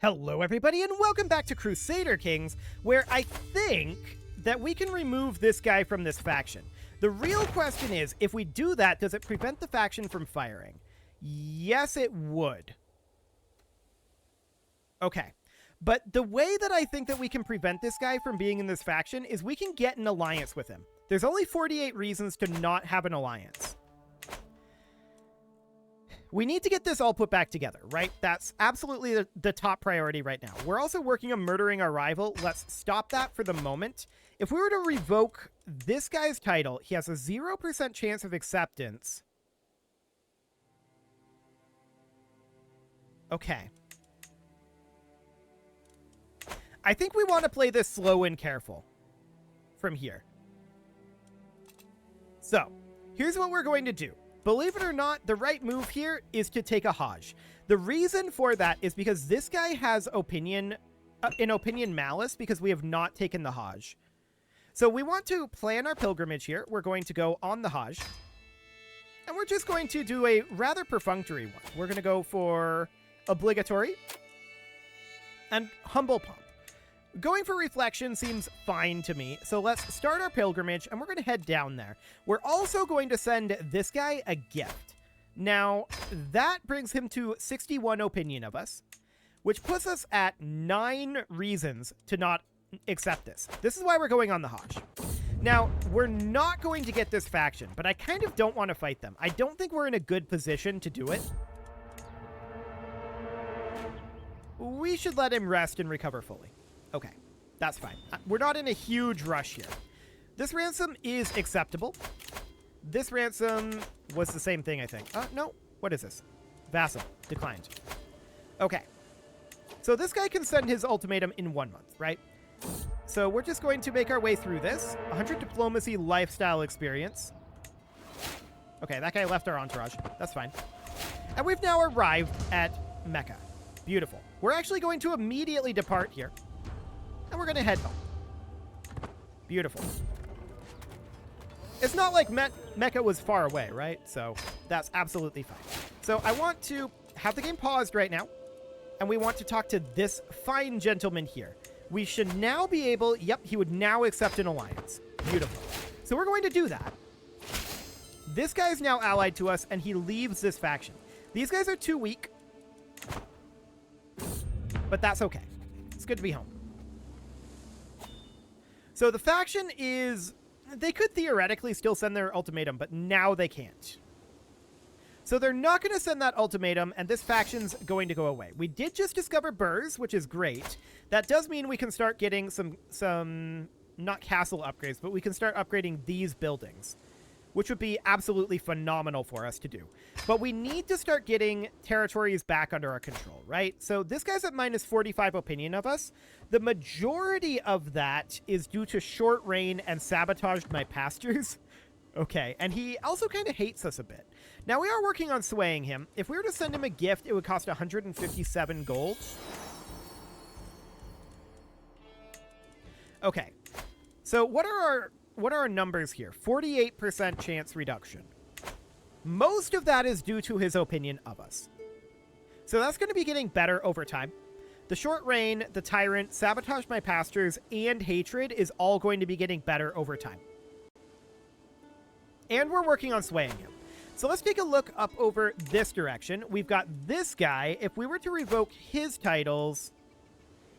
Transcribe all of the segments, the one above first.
Hello everybody and welcome back to Crusader Kings, where I think that we can remove this guy from this faction. The real question is, if we do that, does it prevent the faction from firing? Yes, it would. Okay. But the way that I think that we can prevent this guy from being in this faction is we can get an alliance with him. There's only 48 reasons to not have an alliance. We need to get this all put back together, right? That's absolutely the top priority right now. We're also working on murdering our rival. Let's stop that for the moment. If we were to revoke this guy's title, he has a 0% chance of acceptance. Okay. I think we want to play this slow and careful from here. So, here's what we're going to do. Believe it or not, the right move here is to take a Hajj. The reason for that is because this guy has opinion malice because we have not taken the Hajj. So we want to plan our pilgrimage here. We're going to go on the Hajj. And we're just going to do a rather perfunctory one. We're going to go for obligatory and humble pomp. Going for reflection seems fine to me, so let's start our pilgrimage, and we're going to head down there. We're also going to send this guy a gift. Now, that brings him to 61 opinion of us, which puts us at 9 reasons to not accept this. This is why we're going on the Hajj. Now, we're not going to get this faction, but I kind of don't want to fight them. I don't think we're in a good position to do it. We should let him rest and recover fully. Okay, that's fine. We're not in a huge rush here. This ransom is acceptable. This ransom was the same thing, I think. No. What is this? Vassal. Declined. Okay. So this guy can send his ultimatum in 1 month, right? So we're just going to make our way through this. 100 diplomacy lifestyle experience. Okay, that guy left our entourage. That's fine. And we've now arrived at Mecca. Beautiful. We're actually going to immediately depart here. And we're going to head home. Beautiful. It's not like Mecca was far away, right? So that's absolutely fine. So I want to have the game paused right now. And we want to talk to this fine gentleman here. We should now be able... Yep, he would now accept an alliance. Beautiful. So we're going to do that. This guy's now allied to us, and he leaves this faction. These guys are too weak. But that's okay. It's good to be home. So the faction is... They could theoretically still send their ultimatum, but now they can't. So they're not going to send that ultimatum, and this faction's going to go away. We did just discover Burrs, which is great. That does mean we can start getting some not castle upgrades, but we can start upgrading these buildings, which would be absolutely phenomenal for us to do. But we need to start getting territories back under our control, right? So this guy's at minus 45 opinion of us. The majority of that is due to short reign and sabotaged my pastures. Okay, and he also kind of hates us a bit. Now, we are working on swaying him. If we were to send him a gift, it would cost 157 gold. Okay, so what are our numbers here? 48% chance reduction. Most of that is due to his opinion of us. So that's going to be getting better over time. The short reign, the tyrant, sabotage my pastures, and hatred is all going to be getting better over time. And we're working on swaying him. So let's take a look up over this direction. We've got this guy. If we were to revoke his titles,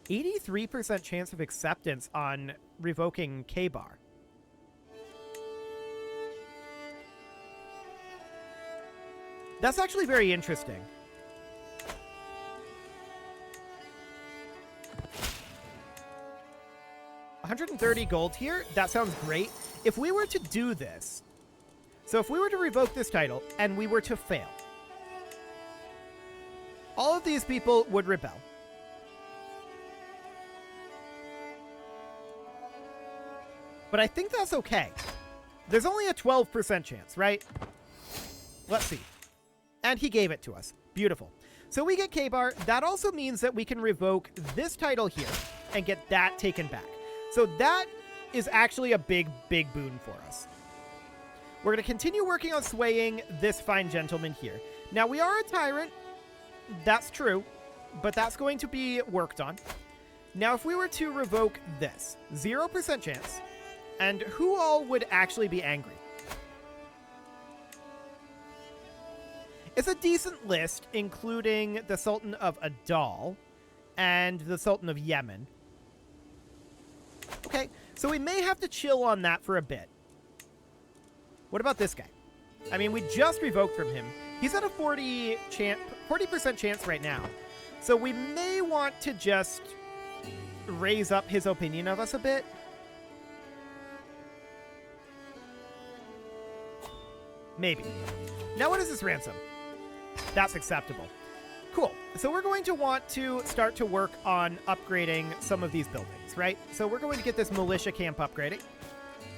83% chance of acceptance on revoking K-Bar. That's actually very interesting. $130 gold here. That sounds great. If we were to do this, so if we were to revoke this title and we were to fail, all of these people would rebel. But I think that's okay. There's only a 12% chance, right? Let's see. And he gave it to us. Beautiful. So we get K-Bar. That also means that we can revoke this title here and get that taken back. So that is actually a big, big boon for us. We're going to continue working on swaying this fine gentleman here. Now, we are a tyrant. That's true. but that's going to be worked on. Now, if we were to revoke this, 0% chance, and who all would actually be angry? It's a decent list, including the Sultan of Adal and the Sultan of Yemen. Okay, so we may have to chill on that for a bit. What about this guy? I mean, we just revoked from him. He's at a 40% chance right now. So we may want to just raise up his opinion of us a bit. Maybe. Now what is this ransom? That's acceptable. Cool. So we're going to want to start to work on upgrading some of these buildings, right? So we're going to get this militia camp upgrading.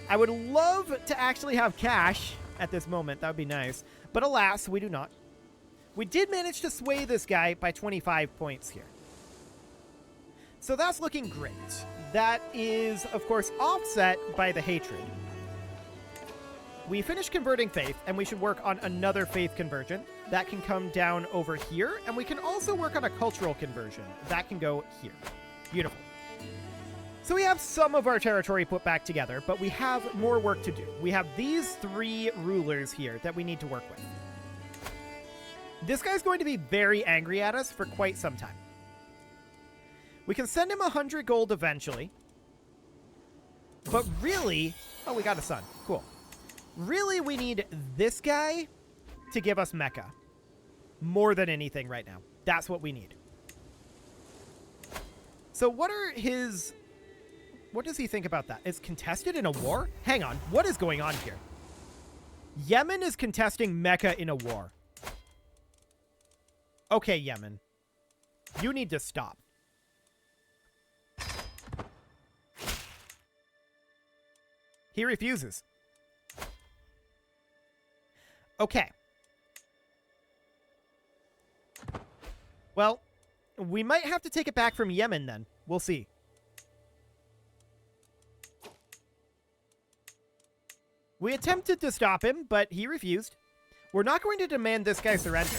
I would love to actually have cash at this moment. That would be nice. But alas, we do not. We did manage to sway this guy by 25 points here. So that's looking great. That is, of course, offset by the hatred. We finished converting faith, and we should work on another faith conversion. That can come down over here, and we can also work on a cultural conversion. That can go here. Beautiful. So we have some of our territory put back together, but we have more work to do. We have these 3 rulers here that we need to work with. This guy's going to be very angry at us for quite some time. We can send him 100 gold eventually. But really... Oh, we got a son. Cool. Really, we need this guy to give us Mecca. More than anything right now. That's what we need. So what are his... What does he think about that? It's contested in a war? Hang on. What is going on here? Yemen is contesting Mecca in a war. Okay, Yemen. You need to stop. He refuses. Okay. Well, we might have to take it back from Yemen then. We'll see. We attempted to stop him, but he refused. We're not going to demand this guy surrender.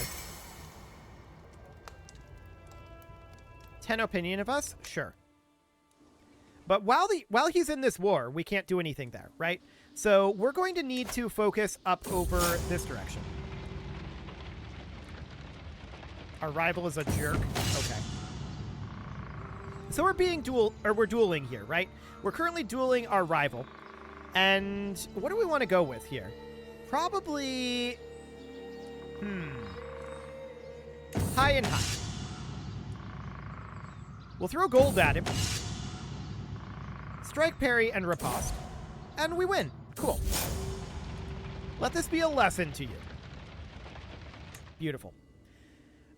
10 opinion of us? Sure. But while he's in this war, we can't do anything there, right? So we're going to need to focus up over this direction. Our rival is a jerk. Okay. So we're dueling here, right? We're currently dueling our rival. And what do we want to go with here? Probably... high and high. We'll throw gold at him. Strike, parry, and riposte. And we win. Cool. Let this be a lesson to you. Beautiful.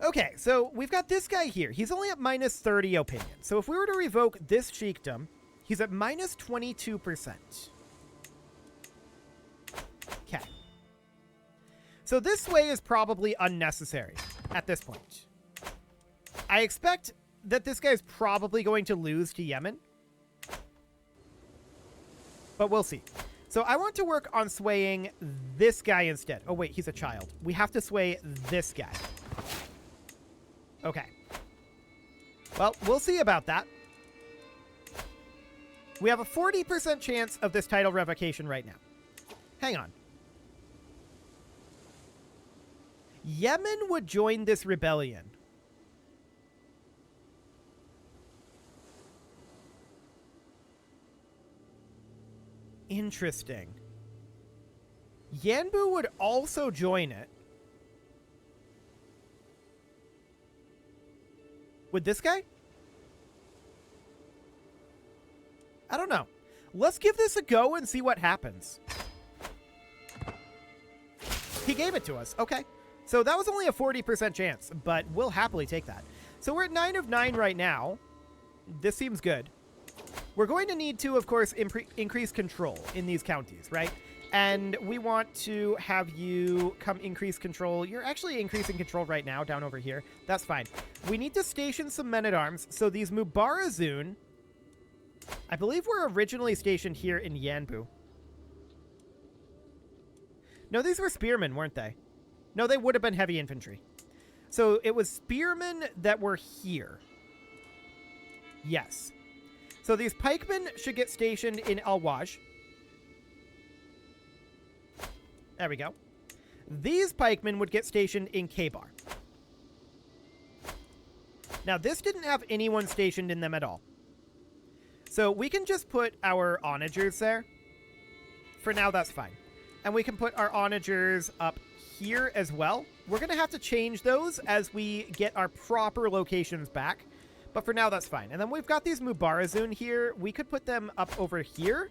Okay, so we've got this guy here. He's only at minus 30 opinion. So if we were to revoke this sheikdom, he's at minus 22%. Okay. So this sway is probably unnecessary at this point. I expect that this guy's probably going to lose to Yemen. But we'll see. So I want to work on swaying this guy instead. Oh, wait, he's a child. We have to sway this guy. Okay. Well, we'll see about that. We have a 40% chance of this title revocation right now. Hang on. Yemen would join this rebellion. Interesting. Yanbu would also join it. Would this guy? I don't know. Let's give this a go and see what happens. He gave it to us. Okay. So that was only a 40% chance, but we'll happily take that. So we're at 9 of 9 right now. This seems good. We're going to need to, of course, increase control in these counties, right? And we want to have you come increase control. You're actually increasing control right now down over here. That's fine. We need to station some men-at-arms. So these Mubarazun, I believe were originally stationed here in Yanbu. No, these were spearmen, weren't they? No, they would have been heavy infantry. So it was spearmen that were here. Yes. So these pikemen should get stationed in Al-Waj. There we go. These pikemen would get stationed in Kabar. Now, this didn't have anyone stationed in them at all. So we can just put our onagers there. For now, that's fine. And we can put our onagers up here as well. We're going to have to change those as we get our proper locations back. But for now, that's fine. And then we've got these Mubarazun here. We could put them up over here.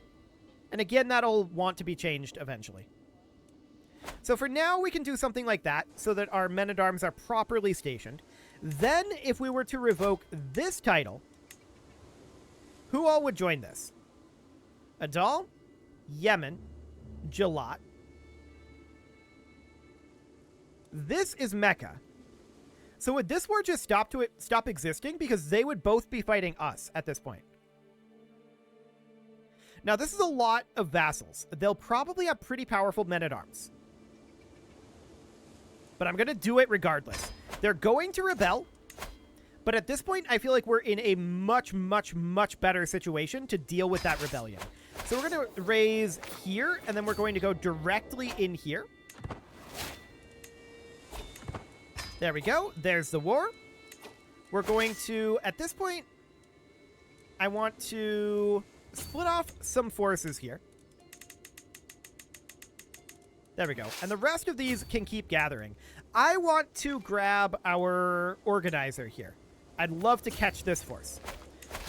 And again, that'll want to be changed eventually. So for now, we can do something like that so that our men-at-arms are properly stationed. Then, if we were to revoke this title, who all would join this? Adal, Yemen, Jalat. This is Mecca. So would this war just stop existing? Because they would both be fighting us at this point. Now, this is a lot of vassals. They'll probably have pretty powerful men-at-arms. But I'm going to do it regardless. They're going to rebel. But at this point, I feel like we're in a much, much, much better situation to deal with that rebellion. So we're going to raise here, and then we're going to go directly in here. There we go. There's the war. We're going to, at this point, I want to split off some forces here. There we go. And the rest of these can keep gathering. I want to grab our organizer here. I'd love to catch this force.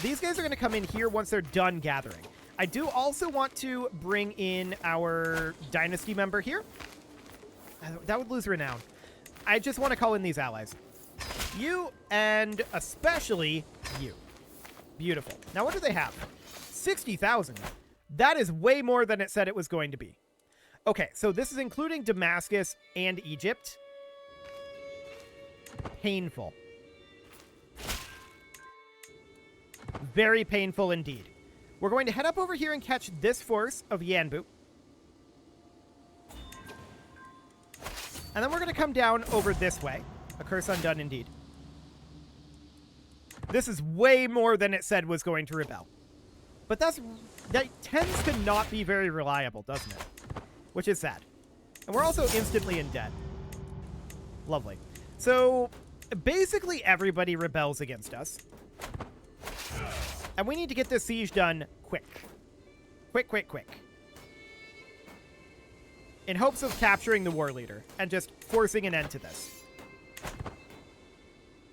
These guys are going to come in here once they're done gathering. I do also want to bring in our dynasty member here. That would lose renown. I just want to call in these allies. You, and especially you. Beautiful. Now, what do they have? 60,000. That is way more than it said it was going to be. Okay, so this is including Damascus and Egypt. Painful. Very painful indeed. We're going to head up over here and catch this force of Yanbu. And then we're going to come down over this way. A curse undone indeed. This is way more than it said was going to rebel. But that tends to not be very reliable, doesn't it? Which is sad. And we're also instantly in debt. Lovely. So, basically everybody rebels against us. And we need to get this siege done quick. Quick, quick, quick. In hopes of capturing the war leader and just forcing an end to this.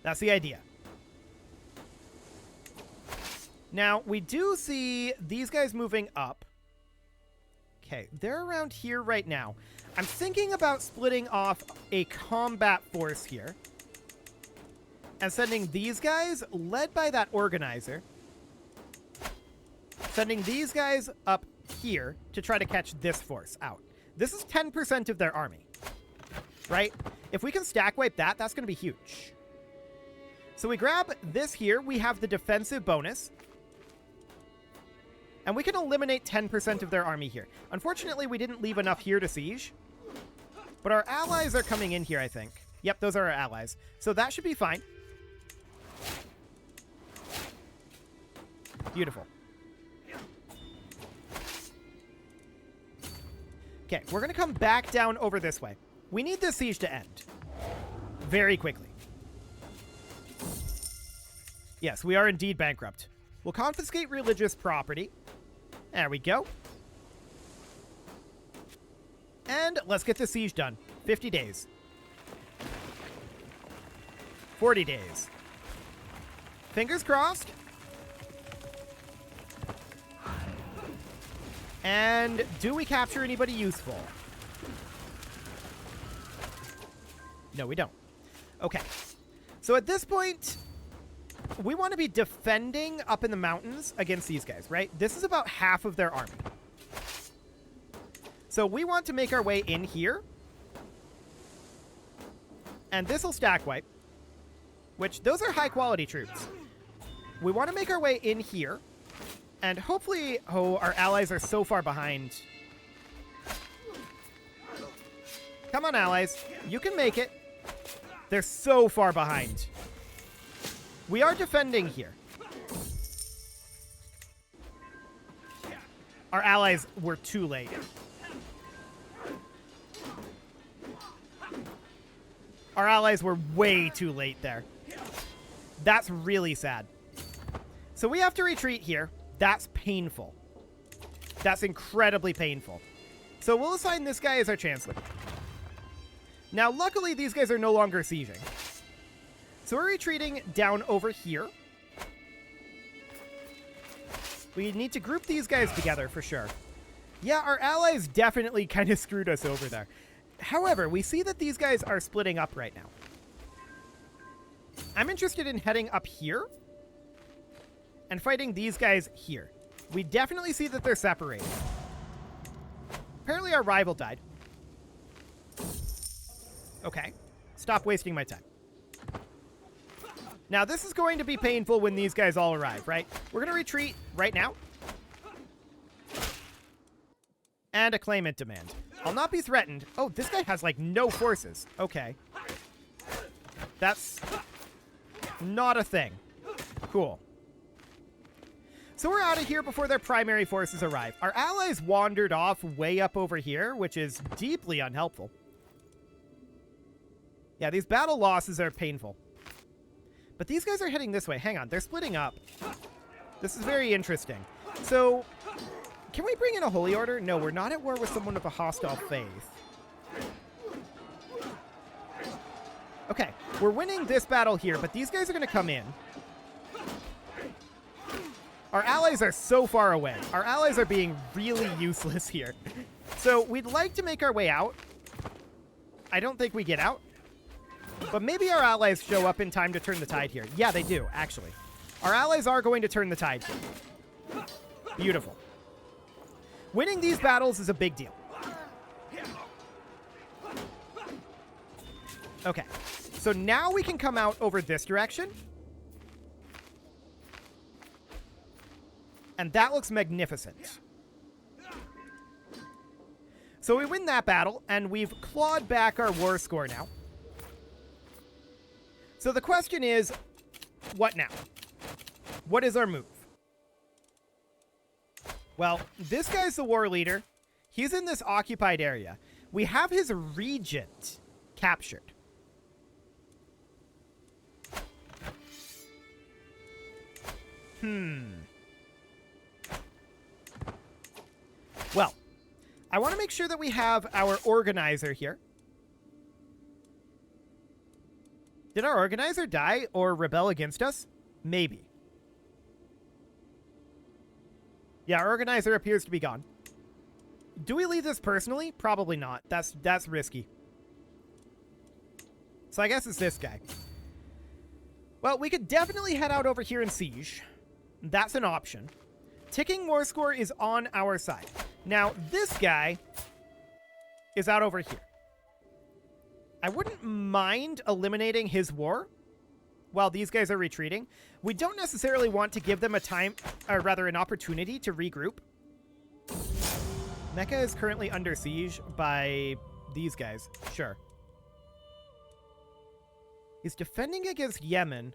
That's the idea. Now, we do see these guys moving up. Okay, they're around here right now. I'm thinking about splitting off a combat force here. And sending these guys, led by that organizer. Sending these guys up here to try to catch this force out. This is 10% of their army. Right? If we can stack wipe that, that's going to be huge. So we grab this here. We have the defensive bonus. And we can eliminate 10% of their army here. Unfortunately, we didn't leave enough here to siege. But our allies are coming in here, I think. Yep, those are our allies. So that should be fine. Beautiful. Okay, we're going to come back down over this way. We need this siege to end. Very quickly. Yes, we are indeed bankrupt. We'll confiscate religious property. There we go. And let's get the siege done. 50 days. 40 days. Fingers crossed. And do we capture anybody useful? No, we don't. Okay. So at this point, we want to be defending up in the mountains against these guys, right? This is about half of their army. So we want to make our way in here. And this will stack wipe. Which, those are high quality troops. We want to make our way in here. And hopefully, oh, our allies are so far behind. Come on, allies. You can make it. They're so far behind. We are defending here. Our allies were too late. Our allies were way too late there. That's really sad. So we have to retreat here. That's painful. That's incredibly painful. So we'll assign this guy as our Chancellor. Now, luckily, these guys are no longer sieging. So we're retreating down over here. We need to group these guys together for sure. Yeah, our allies definitely kind of screwed us over there. However, we see that these guys are splitting up right now. I'm interested in heading up here and fighting these guys here. We definitely see that they're separated. Apparently our rival died. Okay. Stop wasting my time. Now, this is going to be painful when these guys all arrive, right? We're going to retreat right now. And a claimant demand. I'll not be threatened. Oh, this guy has, like, no forces. Okay. That's not a thing. Cool. So we're out of here before their primary forces arrive. Our allies wandered off way up over here, which is deeply unhelpful. Yeah, these battle losses are painful. But these guys are heading this way. Hang on, they're splitting up. This is very interesting. So, can we bring in a holy order? No, we're not at war with someone of a hostile faith. Okay, we're winning this battle here, but these guys are going to come in. Our allies are so far away. Our allies are being really useless here. So, we'd like to make our way out. I don't think we get out. But maybe our allies show up in time to turn the tide here. Yeah, they do, actually. Our allies are going to turn the tide here. Beautiful. Winning these battles is a big deal. Okay. So now we can come out over this direction. And that looks magnificent. So we win that battle, and we've clawed back our war score now. So the question is, what now? What is our move? Well, this guy's the war leader. He's in this occupied area. We have his regent captured. Well, I want to make sure that we have our organizer here. Did our organizer die or rebel against us? Maybe. Yeah, our organizer appears to be gone. Do we lead this personally? Probably not. That's risky. So I guess it's this guy. Well, we could definitely head out over here and siege. That's an option. Ticking war score is on our side. Now, this guy is out over here. I wouldn't mind eliminating his war while these guys are retreating. We don't necessarily want to give them a time, or rather an opportunity to regroup. Mecca is currently under siege by these guys. Sure. He's defending against Yemen.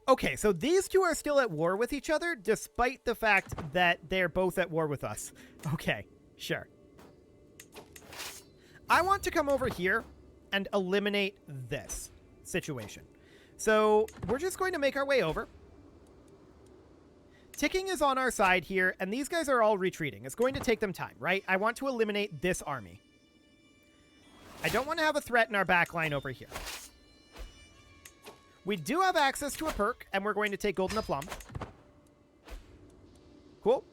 Okay, so these two are still at war with each other, despite the fact that they're both at war with us. Okay, sure. I want to come over here and eliminate this situation. So we're just going to make our way over. Ticking is on our side here, and these guys are all retreating. It's going to take them time, right? I want to eliminate this army. I don't want to have a threat in our back line over here. We do have access to a perk, and we're going to take Golden Aplomb. Cool.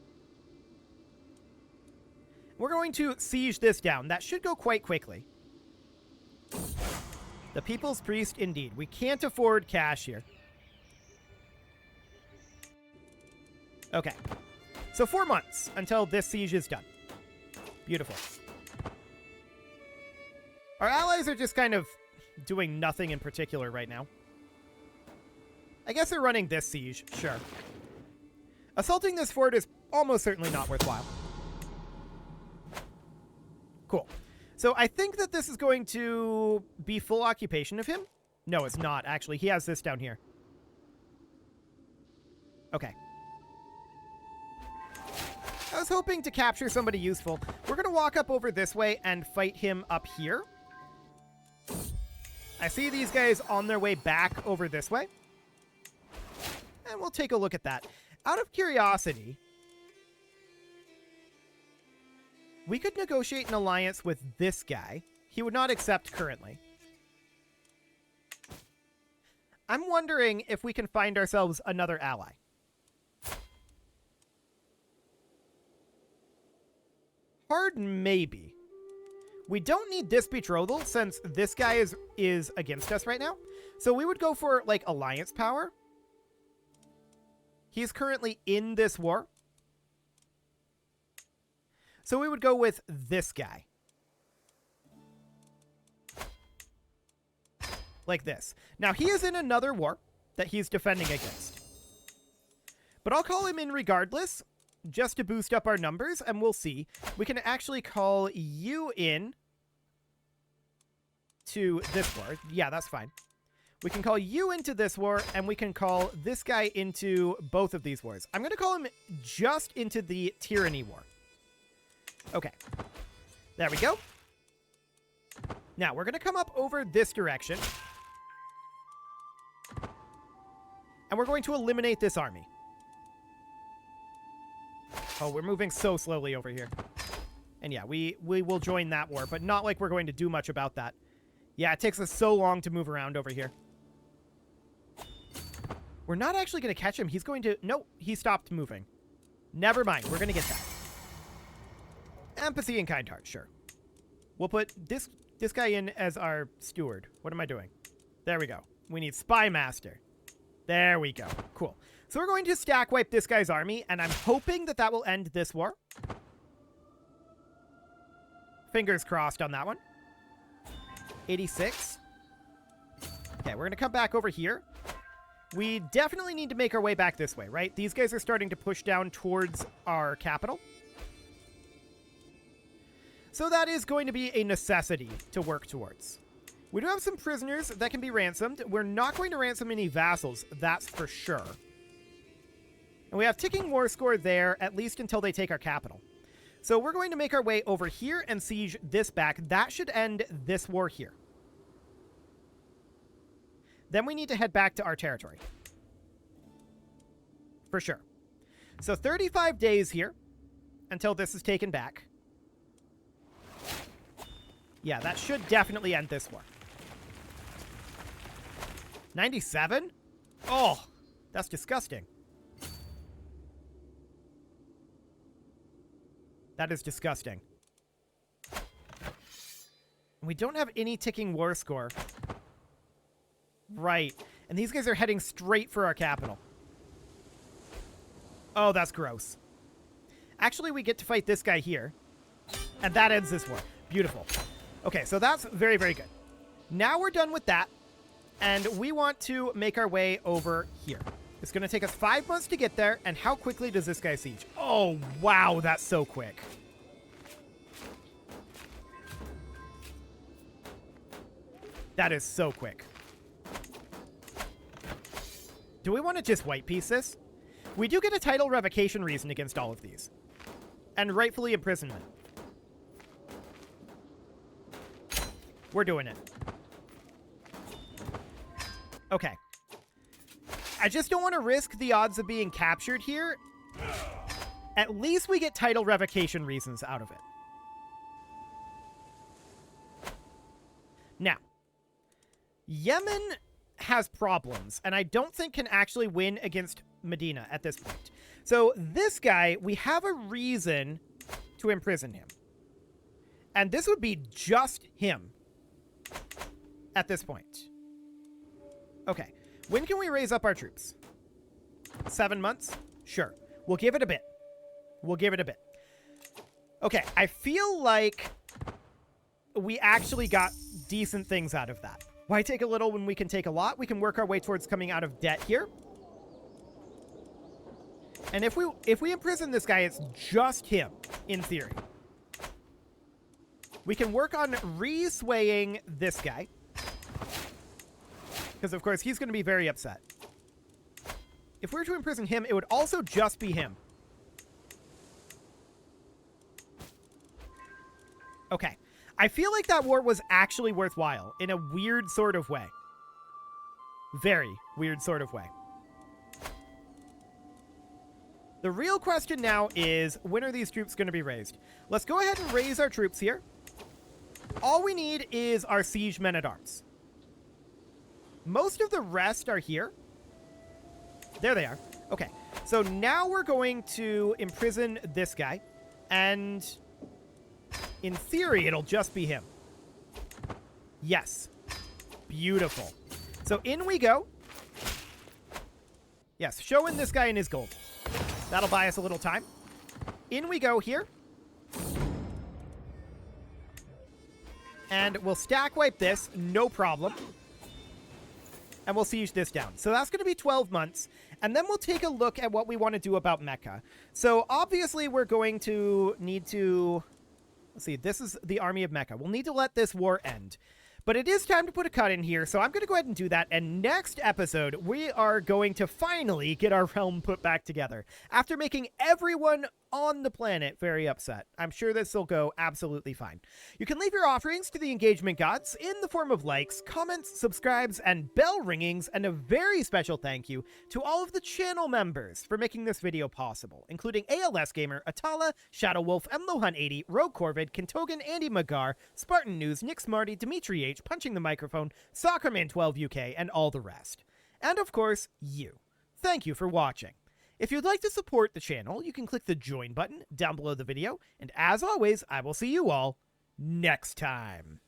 We're going to siege this down. That should go quite quickly. The People's Priest, indeed. We can't afford cash here. Okay. So 4 months until this siege is done. Beautiful. Our allies are just kind of doing nothing in particular right now. I guess they're running this siege, sure. Assaulting this fort is almost certainly not worthwhile. Cool. So I think that this is going to be full occupation of him. No, it's not, actually. He has this down here. Okay. I was hoping to capture somebody useful. We're going to walk up over this way and fight him up here. I see these guys on their way back over this way. And we'll take a look at that. Out of curiosity, we could negotiate an alliance with this guy. He would not accept currently. I'm wondering if we can find ourselves another ally. Hard, maybe. We don't need this betrothal since this guy is against us right now. So we would go for, like, alliance power. He's currently in this war. So we would go with this guy. Like this. Now, he is in another war that he's defending against. But I'll call him in regardless, just to boost up our numbers, and we'll see. We can actually call you in to this war. Yeah, that's fine. We can call you into this war, and we can call this guy into both of these wars. I'm going to call him just into the Tyranny War. Okay. There we go. Now, we're going to come up over this direction. And we're going to eliminate this army. Oh, we're moving so slowly over here. And yeah, we will join that war, but not like we're going to do much about that. Yeah, it takes us so long to move around over here. We're not actually going to catch him. He's going to... No, he stopped moving. Never mind. We're going to get that. Empathy and kind heart, sure. We'll put this guy in as our steward. What am I doing? There we go. We need Spy Master. There we go. Cool. So we're going to stack wipe this guy's army, and I'm hoping that that will end this war. Fingers crossed on that one. 86. Okay, we're going to come back over here. We definitely need to make our way back this way, right? These guys are starting to push down towards our capital. So that is going to be a necessity to work towards. We do have some prisoners that can be ransomed. We're not going to ransom any vassals, that's for sure. And we have ticking war score there, at least until they take our capital. So we're going to make our way over here and siege this back. That should end this war here. Then we need to head back to our territory. For sure. So 35 days here until this is taken back. Yeah, that should definitely end this war. 97? Oh, that's disgusting. That is disgusting. We don't have any ticking war score. Right. And these guys are heading straight for our capital. Oh, that's gross. Actually, we get to fight this guy here. And that ends this war. Beautiful. Okay, so that's very, very good. Now we're done with that. And we want to make our way over here. It's going to take us 5 months to get there. And how quickly does this guy siege? Oh, wow, that's so quick. That is so quick. Do we want to just white piece this? We do get a title revocation reason against all of these. And rightfully imprisonment. We're doing it. Okay. I just don't want to risk the odds of being captured here. At least we get title revocation reasons out of it. Now, Yemen has problems, and I don't think can actually win against Medina at this point. So this guy, we have a reason to imprison him. And this would be just him at this point. Okay. When can we raise up our troops? 7 months? Sure. We'll give it a bit. We'll give it a bit. Okay. I feel like we actually got decent things out of that. Why take a little when we can take a lot? We can work our way towards coming out of debt here. And if we imprison this guy, it's just him, in theory. We can work on re-swaying this guy. Because, of course, he's going to be very upset. If we were to imprison him, it would also just be him. Okay. I feel like that war was actually worthwhile in a weird sort of way. Very weird sort of way. The real question now is, when are these troops going to be raised? Let's go ahead and raise our troops here. All we need is our siege men-at-arms. Most of the rest are here. There they are. Okay, so now we're going to imprison this guy. And in theory, it'll just be him. Yes. Beautiful. So in we go. Yes, show in this guy in his gold. That'll buy us a little time. In we go here. And we'll stack wipe this, no problem. And we'll siege this down. So that's going to be 12 months. And then we'll take a look at what we want to do about Mecca. So obviously we're going to need to... Let's see, this is the army of Mecca. We'll need to let this war end. But it is time to put a cut in here, so I'm going to go ahead and do that. And next episode, we are going to finally get our realm put back together. After making everyone on the planet very upset. I'm sure this will go absolutely fine. You can leave your offerings to the engagement gods in the form of likes, comments, subscribes, and bell ringings, and a very special thank you to all of the channel members for making this video possible, including ALS Gamer, Atala, Shadow Wolf, Lohan80, Rogue Corvid, Kentogan, Andy Magar, Spartan News, Nick Smarty, Dimitri H, Punching the Microphone, Soccerman12UK, and all the rest. And of course, you. Thank you for watching. If you'd like to support the channel, you can click the join button down below the video, and as always, I will see you all next time.